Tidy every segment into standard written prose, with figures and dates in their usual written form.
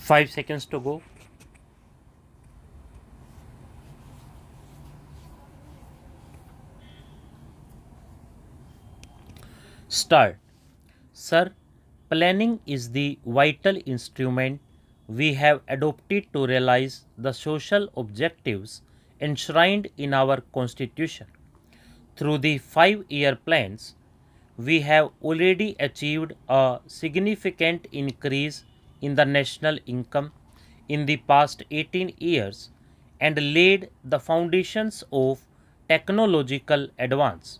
5 seconds to go. Start. Sir, planning is the vital instrument we have adopted to realize the social objectives enshrined in our Constitution. Through the 5-year plans, we have already achieved a significant increase in the national income in the past 18 years and laid the foundations of technological advance.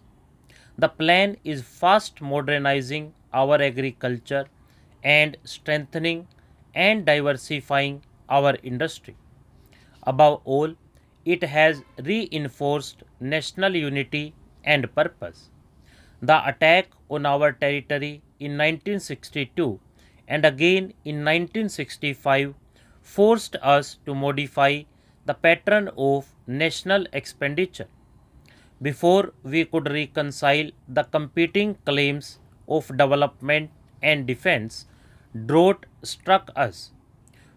The plan is fast modernizing our agriculture and strengthening and diversifying our industry. Above all, it has reinforced national unity and purpose. The attack on our territory in 1962 and again in 1965 forced us to modify the pattern of national expenditure. Before we could reconcile the competing claims of development and defense, drought struck us.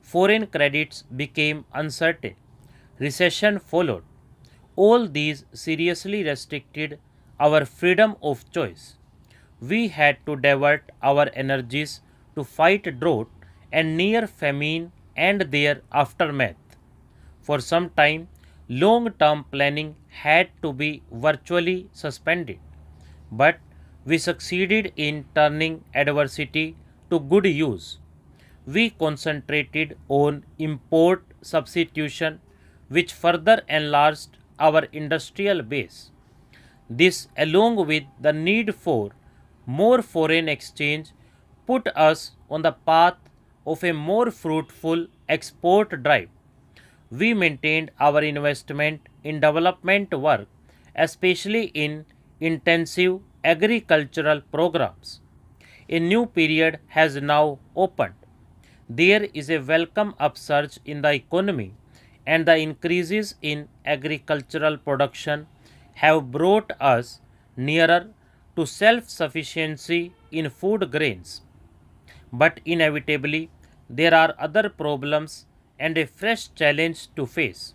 Foreign credits became uncertain. Recession followed. All these seriously restricted our freedom of choice. We had to divert our energies to fight drought and near famine and their aftermath. For some time, long term planning had to be virtually suspended, but we succeeded in turning adversity to good use. We concentrated on import substitution, which further enlarged our industrial base. This, along with the need for more foreign exchange, put us on the path of a more fruitful export drive. We maintained our investment in development work, especially in intensive agricultural programs. A new period has now opened. There is a welcome upsurge in the economy, and the increases in agricultural production have brought us nearer to self sufficiency in food grains. But inevitably, there are other problems and a fresh challenge to face.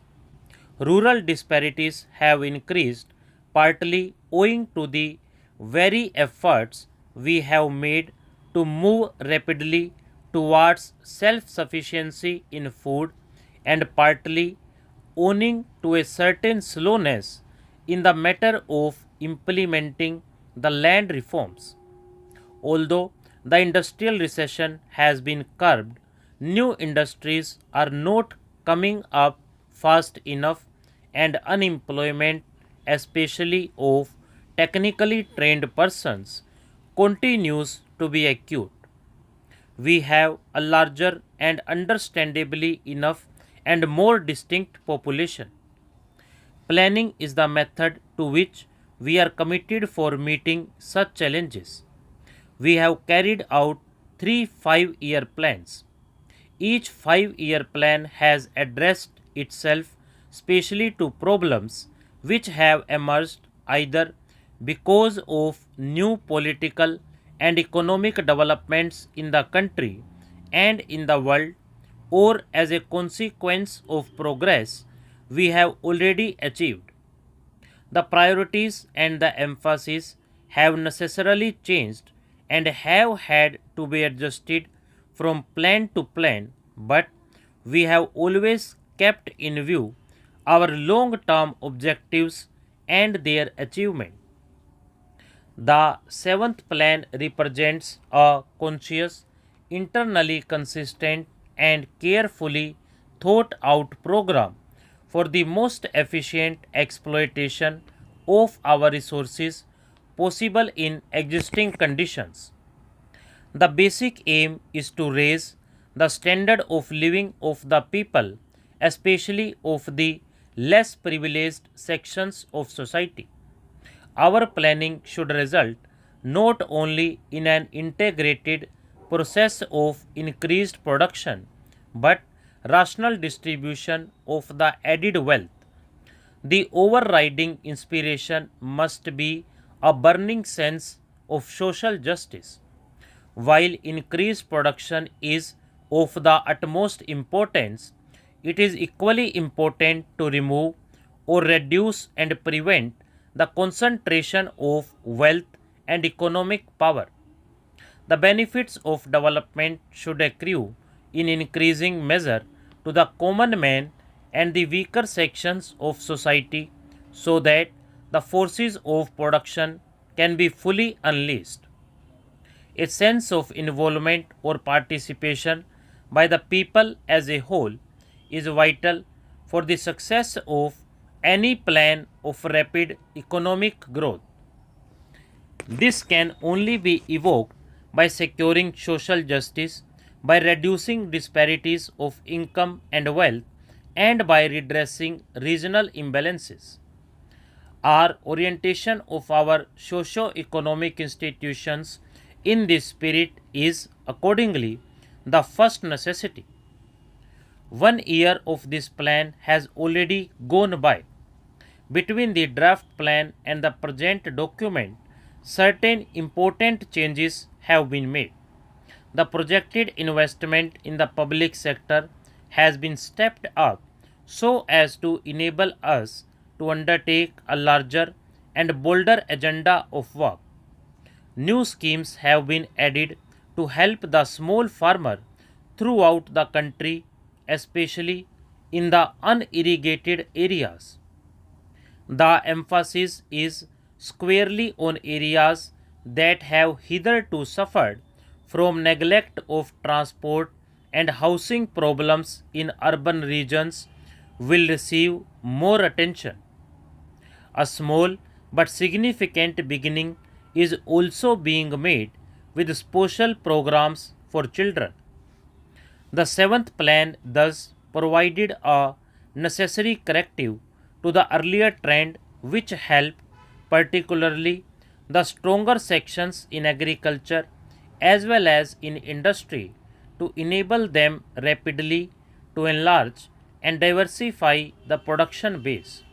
Rural disparities have increased, partly owing to the very efforts we have made to move rapidly towards self sufficiency in food, and partly owing to a certain slowness in the matter of implementing the land reforms. Although the industrial recession has been curbed, new industries are not coming up fast enough, and unemployment, especially of technically trained persons, continues to be acute. We have a larger and understandably enough and more distinct population. Planning is the method to which we are committed for meeting such challenges. We have carried out 3 5-year plans. Each 5-year plan has addressed itself specially to problems which have emerged either because of new political and economic developments in the country and in the world, or as a consequence of progress we have already achieved. The priorities and the emphasis have necessarily changed and have had to be adjusted from plan to plan, but we have always kept in view our long term objectives and their achievement. The seventh plan represents a conscious, internally consistent, and carefully thought out program for the most efficient exploitation of our resources possible in existing conditions. The basic aim is to raise the standard of living of the people, especially of the less privileged sections of society. Our planning should result not only in an integrated process of increased production but rational distribution of the added wealth. The overriding inspiration must be a burning sense of social justice. While increased production is of the utmost importance, it is equally important to remove or reduce and prevent the concentration of wealth and economic power. The benefits of development should accrue in increasing measure to the common man and the weaker sections of society so that the forces of production can be fully unleashed. A sense of involvement or participation by the people as a whole is vital for the success of any plan of rapid economic growth. This can only be evoked by securing social justice, by reducing disparities of income and wealth, and by redressing regional imbalances. Our orientation of our socio-economic institutions in this spirit is accordingly the first necessity. 1 year of this plan has already gone by. Between the draft plan and the present document, certain important changes have been made. The projected investment in the public sector has been stepped up so as to enable us to undertake a larger and bolder agenda of work. New schemes have been added to help the small farmer throughout the country, especially in the unirrigated areas. The emphasis is squarely on areas that have hitherto suffered from neglect of transport and housing problems in urban regions will receive more attention. A small but significant beginning is also being made with special programs for children. The seventh plan thus provided a necessary corrective to the earlier trend which helped particularly the stronger sections in agriculture as well as in industry to enable them rapidly to enlarge and diversify the production base.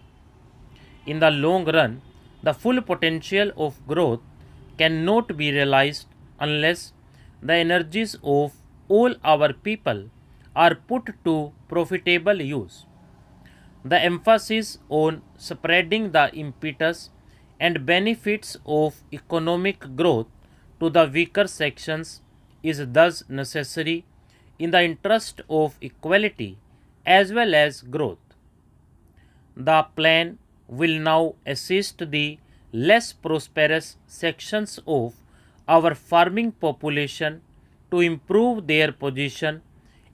In the long run, the full potential of growth cannot be realized unless the energies of all our people are put to profitable use. The emphasis on spreading the impetus and benefits of economic growth to the weaker sections is thus necessary in the interest of equality as well as growth. The plan will now assist the less prosperous sections of our farming population to improve their position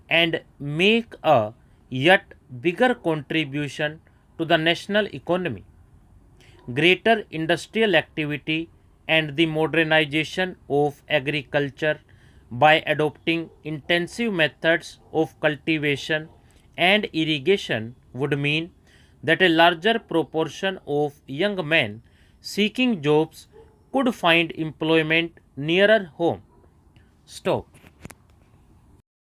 and make a yet bigger contribution to the national economy. Greater industrial activity and the modernization of agriculture by adopting intensive methods of cultivation and irrigation would mean that a larger proportion of young men seeking jobs could find employment nearer home. Stop.